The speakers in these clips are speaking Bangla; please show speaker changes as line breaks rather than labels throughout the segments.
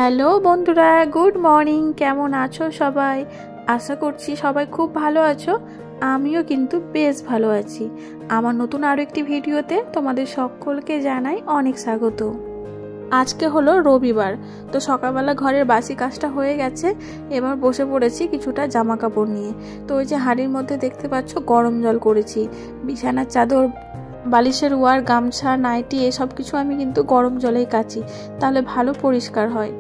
হ্যালো বন্ধুরা, গুড মর্নিং। কেমন আছো সবাই? আশা করছি সবাই খুব ভালো আছো। আমিও কিন্তু বেশ ভালো আছি। আমার নতুন আরও একটি ভিডিওতে তোমাদের সকলকে জানাই অনেক স্বাগত। আজকে হলো রবিবার, তো সকালবেলা ঘরের বাসি কাজটা হয়ে গেছে। এবার বসে পড়েছি কিছুটা জামা কাপড় নিয়ে। তো ওই যে হাঁড়ির মধ্যে দেখতে পাচ্ছ গরম জল করেছি। বিছানার চাদর, বালিশের ওয়ার, গামছা, নাইটি এসব কিছু আমি কিন্তু গরম জলেই কাচি, তাহলে ভালো পরিষ্কার হয়।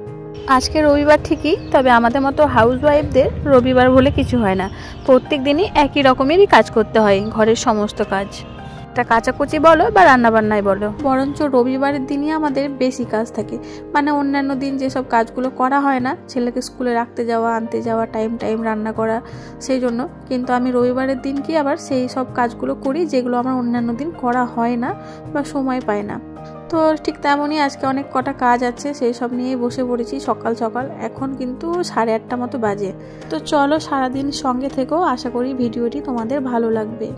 আজকে রবিবার ঠিকই, তবে আমাদের মতো হাউসওয়াইফদের রবিবার বলে কিছু হয় না। প্রত্যেক দিনই একই রকমেরই কাজ করতে হয়, ঘরের সমস্ত কাজ, তা কাচাকুচি বলো বা রান্নাবান্নাই বলো। বরঞ্চ রবিবারের দিনই আমাদের বেশি কাজ থাকে। মানে অন্যান্য দিন যেসব কাজগুলো করা হয় না, ছেলেকে স্কুলে রাখতে যাওয়া, আনতে যাওয়া, টাইম রান্না করা, সেই জন্য কিন্তু আমি রবিবারের দিন কি আবার সেই সব কাজগুলো করি যেগুলো আমার অন্যান্য দিন করা হয় না বা সময় পায় না। তো ঠিক তেমনই আজকে অনেক কটা কাজ আছে, সেই সব নিয়েই বসে পড়েছি সকাল সকাল। এখন কিন্তু 8:30 মতো বাজে। তো চলো সারাদিন সঙ্গে থেকেও, আশা করি ভিডিওটি তোমাদের ভালো লাগবে।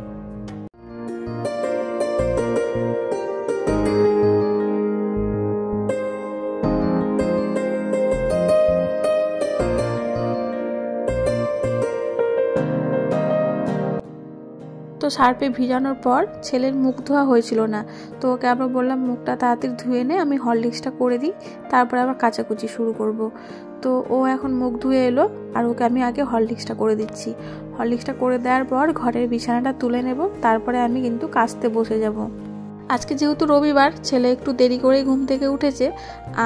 তো সার্ফে ভিজানোর পর ছেলের মুখ ধোয়া হয়েছিল না, তো ওকে আবার বললাম মুখটা তাড়াতাড়ি ধুয়ে নে, আমি হরলিক্সটা করে দিই, তারপরে আবার কাচাকুচি শুরু করব। তো ও এখন মুখ ধুয়ে এলো, আর ওকে আমি আগে হরলিক্সটা করে দিচ্ছি। হরলিক্সটা করে দেওয়ার পর ঘরের বিছানাটা তুলে নেব, তারপরে আমি কিন্তু কাচতে বসে যাব। আজকে যেহেতু রবিবার, ছেলে একটু দেরি করেই ঘুম থেকে উঠেছে।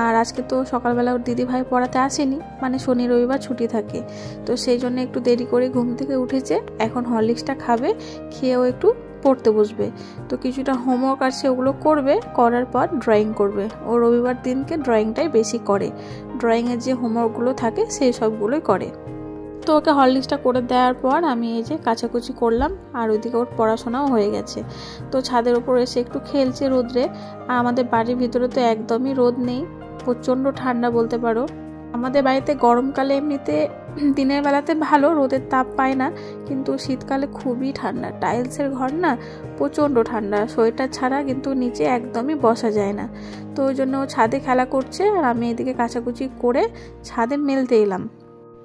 আর আজকে তো সকালবেলা ওর দিদিভাই পড়াতে আসেনি, মানে শনি রবিবার ছুটি থাকে, তো সেই জন্য একটু দেরি করে ঘুম থেকে উঠেছে। এখন হরলিক্সটা খাবে, খেয়েও একটু পড়তে বসবে। তো কিছুটা হোমওয়ার্ক আছে, ওগুলো করবে, করার পর ড্রয়িং করবে। ও রবিবার দিনকে ড্রয়িংটাই বেশি করে, ড্রয়িংয়ের যে হোমওয়ার্কগুলো থাকে সেই সবগুলোই করে। তো ওকে হরলিক্সটা করে দেওয়ার পর আমি এই যে কাচাকুচি করলাম, আর ওইদিকে ওর পড়াশোনাও হয়ে গেছে। তো ছাদের উপর এসে একটু খেলছে রোদ্রে। আর আমাদের বাড়ির ভিতরে তো একদমই রোদ নেই, প্রচণ্ড ঠান্ডা বলতে পারো। আমাদের বাড়িতে গরমকালে এমনিতে দিনের বেলাতে ভালো, রোদের তাপ পায় না, কিন্তু শীতকালে খুবই ঠান্ডা। টাইলসের ঘর না, প্রচণ্ড ঠান্ডা, সোয়েটার ছাড়া কিন্তু নিচে একদমই বসা যায় না। তো ওই জন্য ও ছাদে খেলা করছে, আর আমি এদিকে কাচাকুচি করে ছাদে মেলতে এলাম।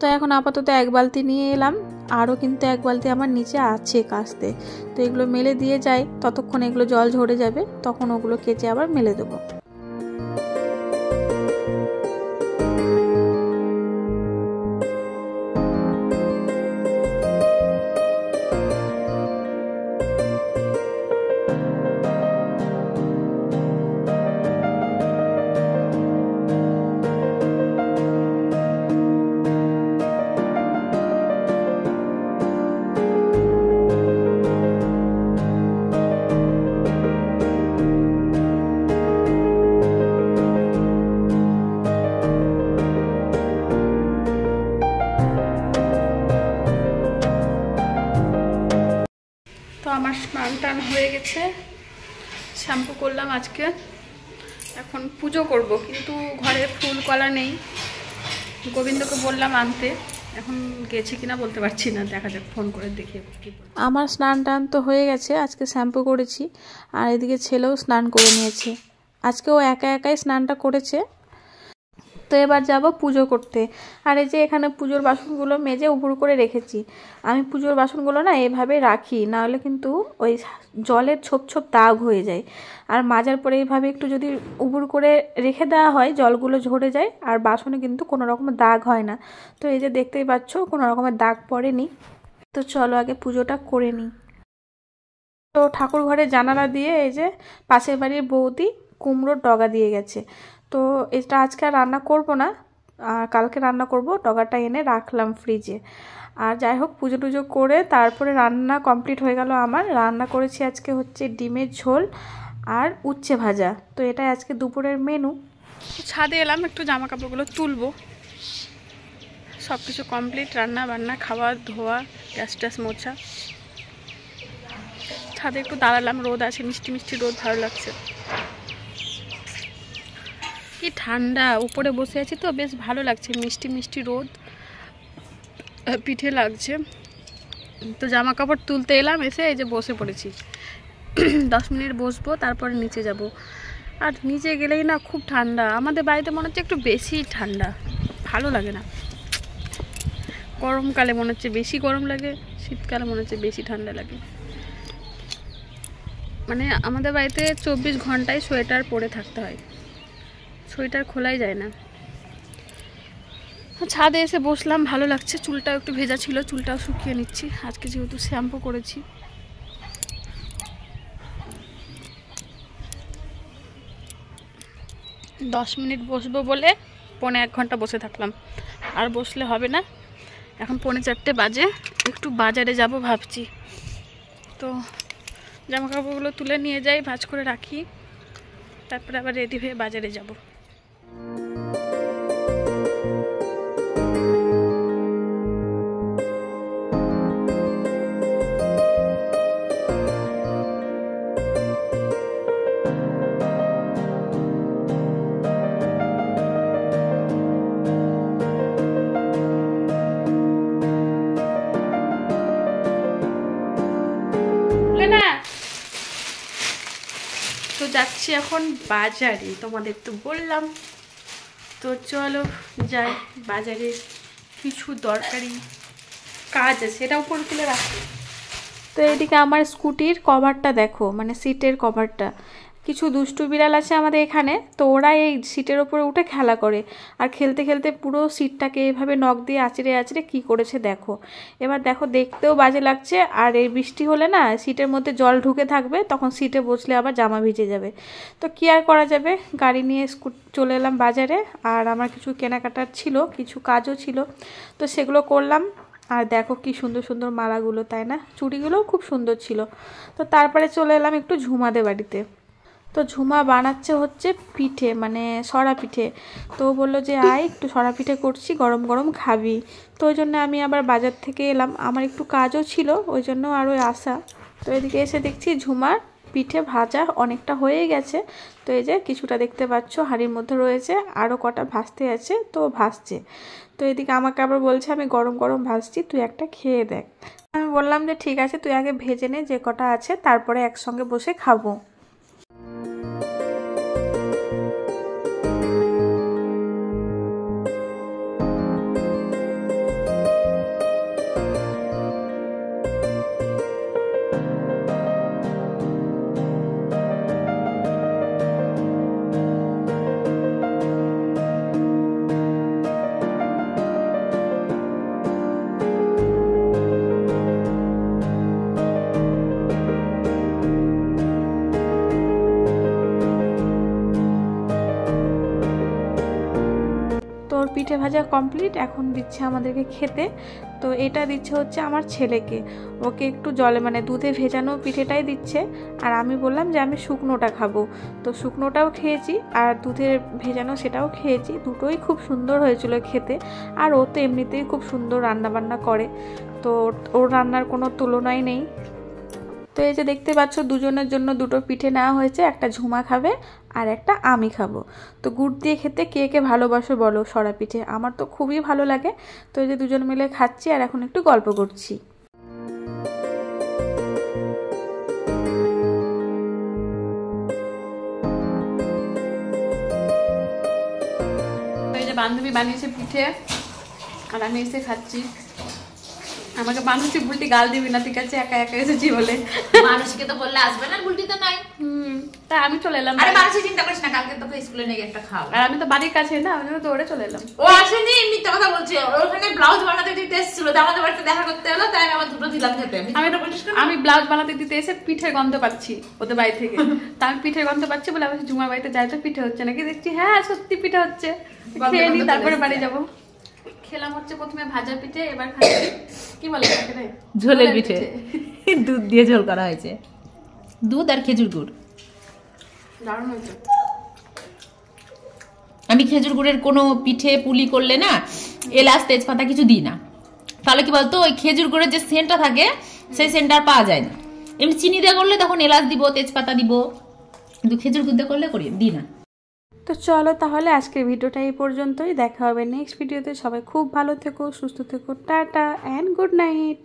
তো এখন আপাতত 1 বালতি নিয়ে এলাম, আরও কিন্তু 1 বালতি আমার নিচে আছে কাচতে। তো এগুলো মেলে দিয়ে যাই, ততক্ষণ এগুলো জল ঝরে যাবে, তখন ওগুলো কেচে আবার মেলে দেবো। তো আমার স্নান টান হয়ে গেছে, শ্যাম্পু করলাম আজকে। এখন পুজো করব, কিন্তু ঘরে ফুল কলা নেই। গোবিন্দকে বললাম আনতে, এখন গেছে কিনা বলতে পারছি না, দেখা যাক, ফোন করে দেখি। আমার স্নান টান তো হয়ে গেছে, আজকে শ্যাম্পু করেছি। আর এদিকে ছেলেও স্নান করে নিয়েছে। আজকে ও একা একাই স্নানটা করেছে। তো এবার যাব পুজো করতে। আর এই যে এখানে পুজোর বাসনগুলো মেজে উপুড় করে রেখেছি। আমি পুজোর বাসনগুলো না এভাবে রাখি, নাহলে কিন্তু ওই জলের ছোপ ছোপ দাগ হয়ে যায়। আর মাজার পরে এইভাবে একটু যদি উপুড় করে রেখে দেওয়া হয়, জলগুলো ঝরে যায়, আর বাসনে কিন্তু কোনো রকমের দাগ হয় না। তো এই যে দেখতেই পাচ্ছ, কোনো রকমের দাগ পড়েনি। তো চলো আগে পুজোটা করে নিই। তো ঠাকুর ঘরে জানালা দিয়ে এই যে পাশের বাড়ির বৌদি কুমড়োর ডগা দিয়ে গেছে। তো এটা আজকে আর রান্না করব না, আর কালকে রান্না করব। ডগাটা এনে রাখলাম ফ্রিজে। আর যাই হোক, পুজো টুজো করে তারপরে রান্না কমপ্লিট হয়ে গেল আমার। রান্না করেছি আজকে হচ্ছে ডিমের ঝোল আর উচ্ছে ভাজা। তো এটাই আজকে দুপুরের মেনু। ছাদে এলাম, একটু জামা কাপড়গুলো তুলবো। সব কিছু কমপ্লিট, রান্না বান্না, খাওয়া ধোয়া, গ্যাস ট্যাস মোছা। ছাদে একটু দাঁড়ালাম, রোদ আছে, মিষ্টি মিষ্টি রোদ, ভালো লাগছে। কি ঠান্ডা, উপরে বসে আছি তো বেশ ভালো লাগছে, মিষ্টি মিষ্টি রোদ, পিঠে লাগছে। তো জামা কাপড় তুলতে এলাম, এসে এই যে বসে পড়েছি। 10 মিনিট বসবো, তারপরে নিচে যাব। আর নিচে গেলেই না খুব ঠান্ডা, আমাদের বাড়িতে মনে হচ্ছে একটু বেশি ঠান্ডা, ভালো লাগে না। গরমকালে মনে হচ্ছে বেশি গরম লাগে, শীতকালে মনে হচ্ছে বেশি ঠান্ডা লাগে। মানে আমাদের বাড়িতে 24 ঘন্টায় সোয়েটার পরে থাকতে হয়, সোয়েটার খোলাই যায় না। ছাদে এসে বসলাম, ভালো লাগছে। চুলটাও একটু ভেজা ছিল, চুলটাও শুকিয়ে নিচ্ছি আজকে যেহেতু শ্যাম্পু করেছি। দশ মিনিট বসবো বলে 1.25 ঘন্টা বসে থাকলাম, আর বসলে হবে না। এখন 3:45 বাজে, একটু বাজারে যাব ভাবছি। তো জামা কাপড়গুলো তুলে নিয়ে যাই, ভাঁজ করে রাখি, তারপরে আবার রেডি হয়ে বাজারে যাব। তো যাচ্ছি এখন বাজারে, তোমাদের তো বললাম। তো চলো যাই বাজারে, কিছু দরকারি কাজ আছে, এটা উপর তুলে রাখি। তো এদিকে আমার স্কুটির কভারটা দেখো, মানে সিটের কভারটা। কিছু দুষ্টু বিড়াল আছে আমাদের এখানে, তো ওরা এই সিটের ওপরে উঠে খেলা করে, আর খেলতে খেলতে পুরো সিটটাকে এভাবে নখ দিয়ে আঁচড়ে আঁচড়ে কী করেছে দেখো। এবার দেখো, দেখতেও বাজে লাগছে, আর এই বৃষ্টি হলে না সিটের মধ্যে জল ঢুকে থাকবে, তখন সিটে বসলে আবার জামা ভিজে যাবে। তো কী আর করা যাবে, গাড়ি নিয়ে চলে এলাম বাজারে। আর আমার কিছু কেনাকাটার ছিল, কিছু কাজও ছিল, তো সেগুলো করলাম। আর দেখো কি সুন্দর সুন্দর মালাগুলো, তাই না? চুড়িগুলোও খুব সুন্দর ছিল। তো তারপরে চলে এলাম একটু ঝুমাদের বাড়িতে। তো ঝুমা বানাচ্ছে হচ্ছে পিঠে, মানে সরা পিঠে। তো বললো যে আয় একটু সরা পিঠে করছি, গরম গরম খাবি। তো ওই জন্য আমি আবার বাজার থেকে এলাম, আমার একটু কাজও ছিল, ওই জন্য আরও আসা। তো এদিকে এসে দেখছি ঝুমার পিঠে ভাজা অনেকটা হয়ে গেছে। তো এই যে কিছুটা দেখতে পাচ্ছ হাঁড়ির মধ্যে রয়েছে, আরও কটা ভাজতে আছে, তো ভাজছে। তো এদিকে আমাকে আবার বলছে আমি গরম গরম ভাজছি, তুই একটা খেয়ে দেখ। আমি বললাম যে ঠিক আছে, তুই আগে ভেজে নে যে কটা আছে, তারপরে একসঙ্গে বসে খাবো। তোর পিঠে ভাজা কমপ্লিট, এখন দিচ্ছে আমাদেরকে খেতে। তো এটা দিচ্ছে হচ্ছে আমার ছেলেকে, ওকে একটু জলে মানে দুধে ভেজানো পিঠেটাই দিচ্ছে। আর আমি বললাম যে আমি শুকনোটা খাবো, তো শুকনোটাও খেয়েছি আর দুধে ভেজানো সেটাও খেয়েছি, দুটোই খুব সুন্দর হয়েছিল খেতে। আর ও তো এমনিতেই খুব সুন্দর রান্নাবান্না করে, তো ওর রান্নার কোনো তুলনাই নেই। তো এই যে দেখতে পাচ্ছ দুজনের জন্য দুটো পিঠে নেওয়া হয়েছে, একটা ঝুমা খাবে আর একটা আমি খাবো। তো গুড় দিয়ে খেতে কে কে ভালোবাসো বলো সরা পিঠে, আমার তো খুবই ভালো লাগে। তো এই যে দুজন মিলে খাচ্ছি আর এখন একটু গল্প করছি। এই যে বান্ধবী বানিয়েছে পিঠে আর আমি এসে খাচ্ছি। আমাকে মানুষকে বুলটি গাল দিবি না, ঠিক আছে? একা একা এসেছি বলে।
মানুষকে তো বললে আসবে না, বুলটি তো নাই।
তাই আমি চলে এলাম।
আরে মানুষই চিন্তা করিস না, কালকে তোকে স্কুলে নিয়ে একটা খাও।
আর আমি তো বাড়ির কাছে না, আমি তো দৌড়ে চলে এলাম।
ও আসেনি, মিথ্যা কথা বলছে। ওখানে ব্লাউজ বানাতে দিতে এসেছিল, আমাদের বাড়িতে দেখা করতে এলো, তাই আমি আমার দুটো দিলাম খেতে।
আমি ব্লাউজ বানাতে দিতে এসে পিঠের গন্ধ পাচ্ছি ওদের বাড়ি থেকে। তা আমি পিঠের গন্ধ পাচ্ছি বলে আমি ঝুমার বাড়িতে যাই, তো পিঠে হচ্ছে নাকি, দেখছি হ্যাঁ সত্যি পিঠে হচ্ছে। খেয়ে নি, তারপরে বাড়ি যাবো। খেলাম হচ্ছে প্রথমে ভাজা পিঠে, এবার খাচ্ছি কি বলে
ঝোলের পিঠে, দুধ দিয়ে ঝোল করা হয়েছে, দুধ আর খেজুর গুড়।
দারুণ হয়েছে।
আমি খেজুর গুড়ের কোনো পিঠে পুলি করলে না এলাচ তেজপাতা কিছু দিই না, তাহলে কি বলতো ওই খেজুর গুড়ের যে সেন্টটা থাকে সেই সেন্টটা আর পাওয়া যায় না। এমনি চিনি দিয়ে করলে তখন এলাচ দিব, তেজপাতা দিব, কিন্তু খেজুর গুড় দিয়ে করলে করি দিই না।
তো চলো তাহলে আজকের ভিডিওটা এই পর্যন্তই, দেখা হবে নেক্সট ভিডিওতে। সবাই খুব ভালো থেকো, সুস্থ থেকো, টাটা অ্যান্ড গুড নাইট।